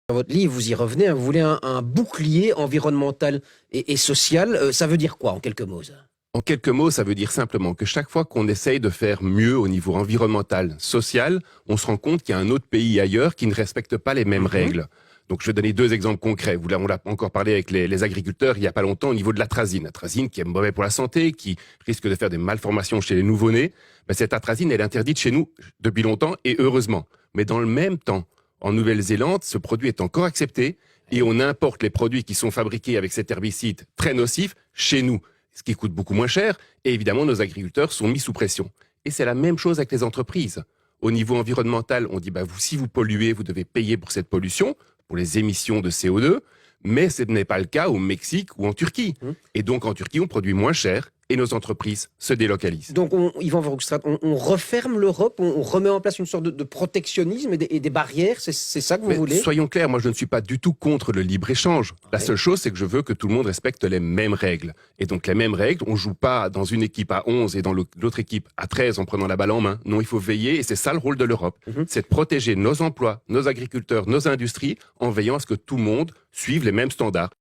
Dans votre livre, vous y revenez, hein, vous voulez un bouclier environnemental et social. Ça veut dire quoi en quelques mots, ça? En quelques mots, ça veut dire simplement que chaque fois qu'on essaye de faire mieux au niveau environnemental, social, on se rend compte qu'il y a un autre pays ailleurs qui ne respecte pas les mêmes règles. Donc, je vais donner deux exemples concrets. On l'a encore parlé avec les agriculteurs il n'y a pas longtemps au niveau de l'atrazine. L'atrazine qui est mauvais pour la santé, qui risque de faire des malformations chez les nouveau-nés. Ben, cette atrazine, elle est interdite chez nous depuis longtemps et heureusement. Mais dans le même temps, en Nouvelle-Zélande, ce produit est encore accepté et on importe les produits qui sont fabriqués avec cet herbicide très nocif chez nous, ce qui coûte beaucoup moins cher, et évidemment nos agriculteurs sont mis sous pression. Et c'est la même chose avec les entreprises. Au niveau environnemental, on dit si vous polluez, vous devez payer pour cette pollution, pour les émissions de CO2, mais ce n'est pas le cas au Mexique ou en Turquie. Et donc en Turquie, on produit moins cher et nos entreprises se délocalisent. Donc, Yvan Verhofstadt, on referme l'Europe, on remet en place une sorte de protectionnisme et des barrières, c'est ça que vous voulez? Soyons clairs, moi je ne suis pas du tout contre le libre-échange. La seule chose, c'est que je veux que tout le monde respecte les mêmes règles. Et donc les mêmes règles, on ne joue pas dans une équipe à 11 et dans l'autre équipe à 13 en prenant la balle en main. Non, il faut veiller, et c'est ça le rôle de l'Europe. C'est de protéger nos emplois, nos agriculteurs, nos industries, en veillant à ce que tout le monde suive les mêmes standards.